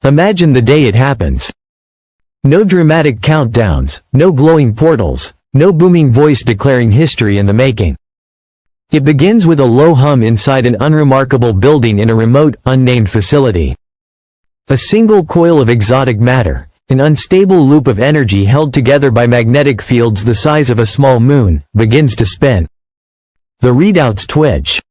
Imagine the day it happens. No dramatic countdowns, no glowing portals, no booming voice declaring history in the making. It begins with a low hum inside an unremarkable building in a remote, unnamed facility. A single coil of exotic matter, an unstable loop of energy held together by magnetic fields the size of a small moon, begins to spin. The readouts twitch.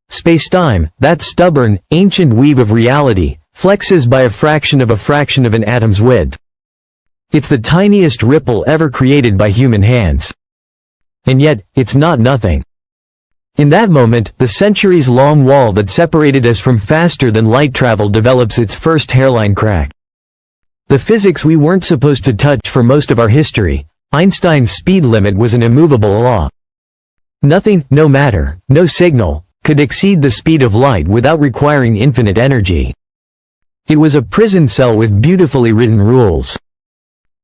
Spacetime, that stubborn, ancient weave of reality, flexes by a fraction of an atom's width. It's the tiniest ripple ever created by human hands. And yet, it's not nothing. In that moment, the centuries-long wall that separated us from faster-than-light travel develops its first hairline crack. The physics we weren't supposed to touch for most of our history, Einstein's speed limit, was an immovable law. Nothing, no matter, no signal, could exceed the speed of light without requiring infinite energy. It was a prison cell with beautifully written rules.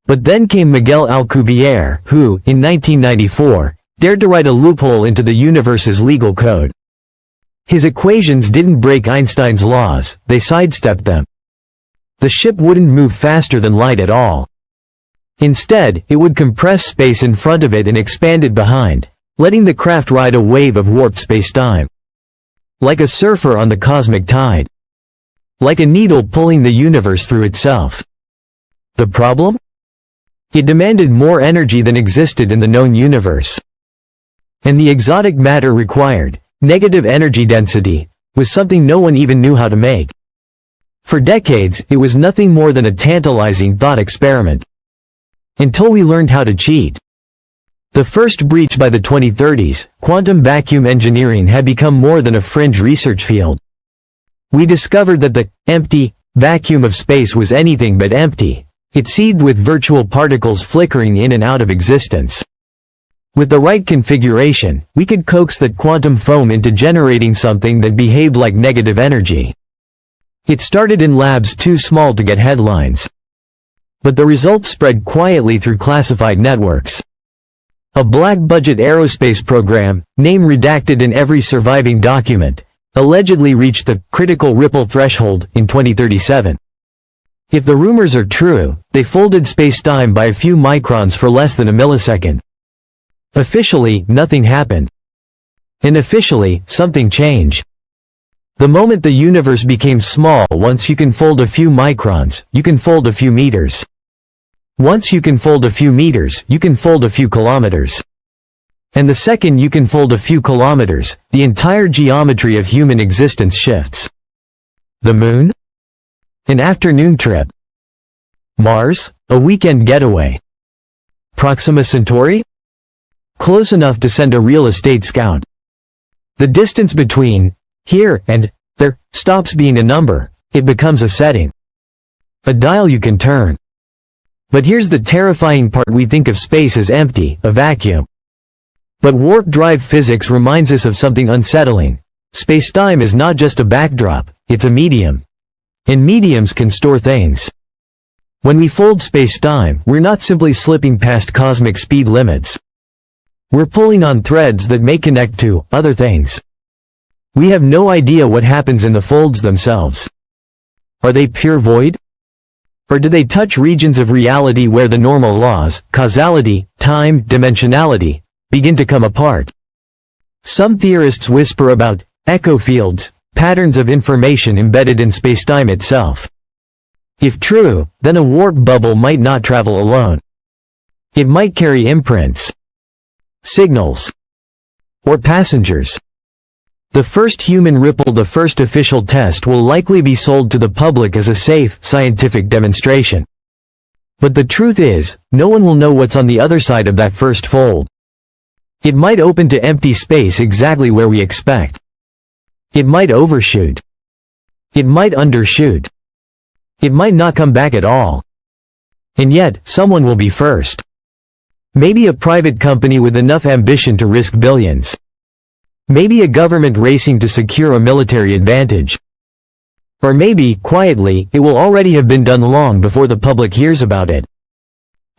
But then came Miguel Alcubierre, who, in 1994, dared to write a loophole into the universe's legal code. His equations didn't break Einstein's laws, they sidestepped them. The ship wouldn't move faster than light at all. Instead, it would compress space in front of it and expand it behind, letting the craft ride a wave of warped spacetime. Like a surfer on the cosmic tide. Like a needle pulling the universe through itself. The problem? It demanded more energy than existed in the known universe. And the exotic matter required, negative energy density, was something no one even knew how to make. For decades, it was nothing more than a tantalizing thought experiment. Until we learned how to cheat. The first breach by the 2030s, quantum vacuum engineering had become more than a fringe research field. We discovered that the empty vacuum of space was anything but empty. It seethed with virtual particles flickering in and out of existence. With the right configuration, we could coax that quantum foam into generating something that behaved like negative energy. It started in labs too small to get headlines. But the results spread quietly through classified networks. A black-budget aerospace program, name redacted in every surviving document, allegedly reached the critical ripple threshold in 2037. If the rumors are true, they folded spacetime by a few microns for less than a millisecond. Officially, nothing happened. Unofficially, something changed. The moment the universe became small, once you can fold a few microns, you can fold a few meters. Once you can fold a few meters, you can fold a few kilometers. And the second you can fold a few kilometers, the entire geometry of human existence shifts. The moon? An afternoon trip. Mars? A weekend getaway. Proxima Centauri? Close enough to send a real estate scout. The distance between here and there stops being a number, it becomes a setting. A dial you can turn. But here's the terrifying part: we think of space as empty, a vacuum. But warp drive physics reminds us of something unsettling. Spacetime is not just a backdrop, it's a medium. And mediums can store things. When we fold spacetime, we're not simply slipping past cosmic speed limits. We're pulling on threads that may connect to other things. We have no idea what happens in the folds themselves. Are they pure void? Or do they touch regions of reality where the normal laws, causality, time, dimensionality, begin to come apart? Some theorists whisper about echo fields, patterns of information embedded in spacetime itself. If true, then a warp bubble might not travel alone. It might carry imprints, signals, or passengers. The first human ripple, the first official test, will likely be sold to the public as a safe, scientific demonstration. But the truth is, no one will know what's on the other side of that first fold. It might open to empty space exactly where we expect. It might overshoot. It might undershoot. It might not come back at all. And yet, someone will be first. Maybe a private company with enough ambition to risk billions. Maybe a government racing to secure a military advantage. Or maybe, quietly, it will already have been done long before the public hears about it.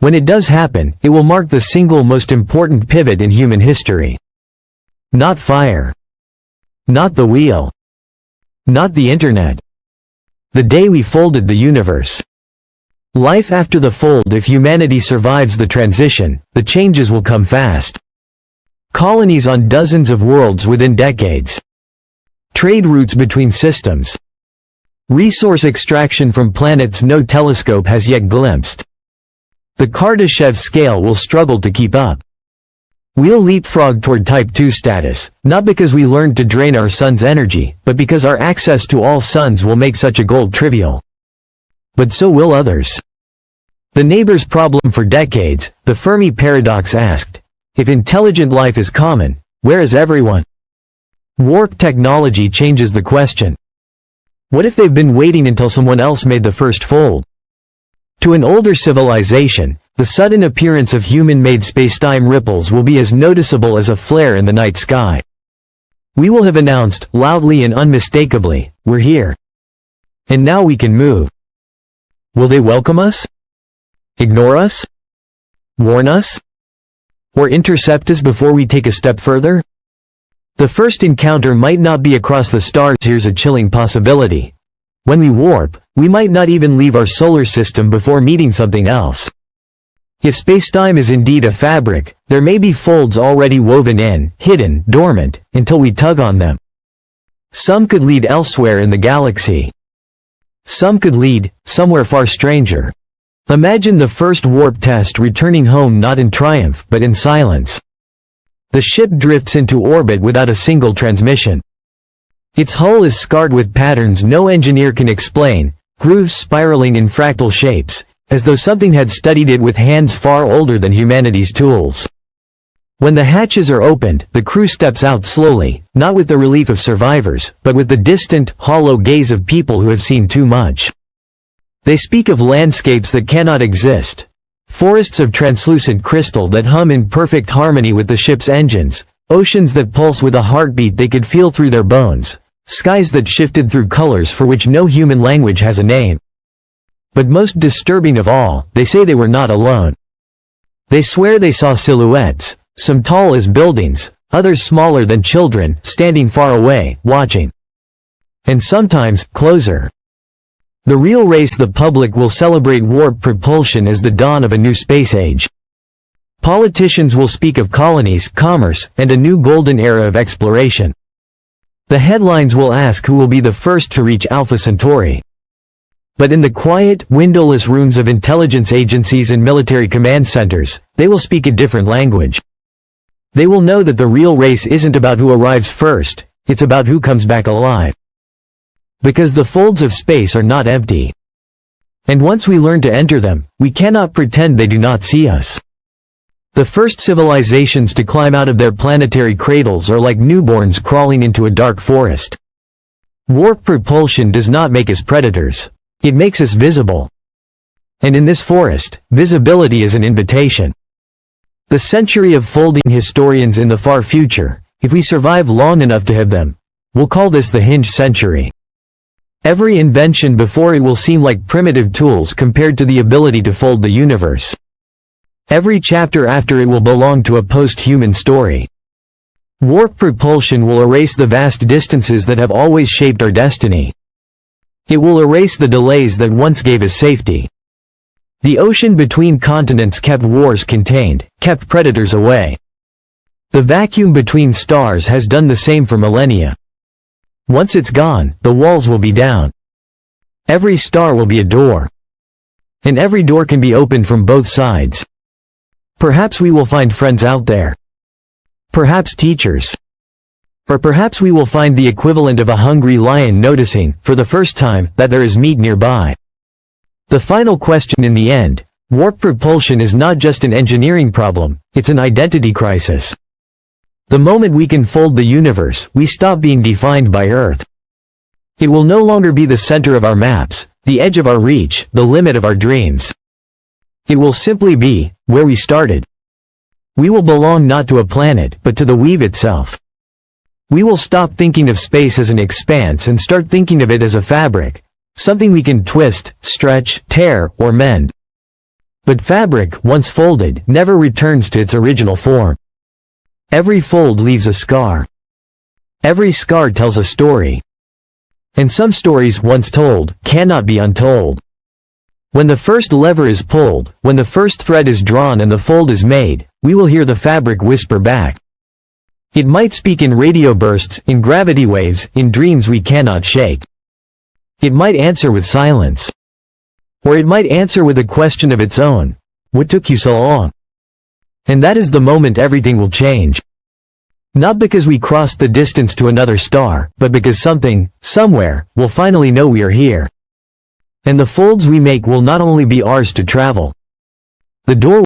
When it does happen, it will mark the single most important pivot in human history. Not fire. Not the wheel. Not the internet. the day we folded the universe. Life after the fold. If humanity survives the transition, the changes will come fast. Colonies on dozens of worlds within decades. Trade routes between systems. Resource extraction from planets no telescope has yet glimpsed. The Kardashev scale will struggle to keep up. We'll leapfrog toward Type 2 status, not because we learned to drain our sun's energy, but because our access to all suns will make such a goal trivial. But so will others. The neighbor's problem for decades, the Fermi paradox asked, if intelligent life is common, where is everyone? Warp technology changes the question. What if they've been waiting until someone else made the first fold? To an older civilization, the sudden appearance of human-made spacetime ripples will be as noticeable as a flare in the night sky. We will have announced, loudly and unmistakably, we're here. And now we can move. Will they welcome us? Ignore us? Warn us? Or intercept us before we take a step further? The first encounter might not be across the stars. Here's a chilling possibility. When we warp, we might not even leave our solar system before meeting something else. If spacetime is indeed a fabric, there may be folds already woven in, hidden, dormant, until we tug on them. Some could lead elsewhere in the galaxy. Some could lead, somewhere far stranger. Imagine the first warp test returning home not in triumph but in silence. The ship drifts into orbit without a single transmission. Its hull is scarred with patterns no engineer can explain, grooves spiraling in fractal shapes, as though something had studied it with hands far older than humanity's tools. When the hatches are opened, the crew steps out slowly, not with the relief of survivors, but with the distant, hollow gaze of people who have seen too much. They speak of landscapes that cannot exist, forests of translucent crystal that hum in perfect harmony with the ship's engines, oceans that pulse with a heartbeat they could feel through their bones, skies that shifted through colors for which no human language has a name. But most disturbing of all, they say they were not alone. They swear they saw silhouettes, some tall as buildings, others smaller than children, standing far away, watching. And sometimes, closer. The real race. The public will celebrate warp propulsion as the dawn of a new space age. Politicians will speak of colonies, commerce, and a new golden era of exploration. The headlines will ask who will be the first to reach Alpha Centauri. But in the quiet, windowless rooms of intelligence agencies and military command centers, they will speak a different language. They will know that the real race isn't about who arrives first, it's about who comes back alive. Because the folds of space are not empty. And once we learn to enter them, we cannot pretend they do not see us. The first civilizations to climb out of their planetary cradles are like newborns crawling into a dark forest. Warp propulsion does not make us predators. It makes us visible. And in this forest, visibility is an invitation. The century of folding historians in the far future, if we survive long enough to have them, will call this the hinge century. Every invention before it will seem like primitive tools compared to the ability to fold the universe. Every chapter after it will belong to a post-human story. Warp propulsion will erase the vast distances that have always shaped our destiny. It will erase the delays that once gave us safety. The ocean between continents kept wars contained, kept predators away. The vacuum between stars has done the same for millennia. Once it's gone, the walls will be down. Every star will be a door. And every door can be opened from both sides. Perhaps we will find friends out there. Perhaps teachers. Or perhaps we will find the equivalent of a hungry lion noticing, for the first time, that there is meat nearby. The final question in the end, warp propulsion is not just an engineering problem, it's an identity crisis. The moment we can fold the universe, we stop being defined by Earth. It will no longer be the center of our maps, the edge of our reach, the limit of our dreams. It will simply be, where we started. We will belong not to a planet, but to the weave itself. We will stop thinking of space as an expanse and start thinking of it as a fabric, something we can twist, stretch, tear, or mend. But fabric, once folded, never returns to its original form. Every fold leaves a scar. Every scar tells a story. And some stories, once told, cannot be untold. When the first lever is pulled, when the first thread is drawn and the fold is made, we will hear the fabric whisper back. It might speak in radio bursts, in gravity waves, in dreams we cannot shake. It might answer with silence. Or it might answer with a question of its own. What took you so long? And that is the moment everything will change. Not because we crossed the distance to another star, but because something, somewhere, will finally know we are here. And the folds we make will not only be ours to travel. The door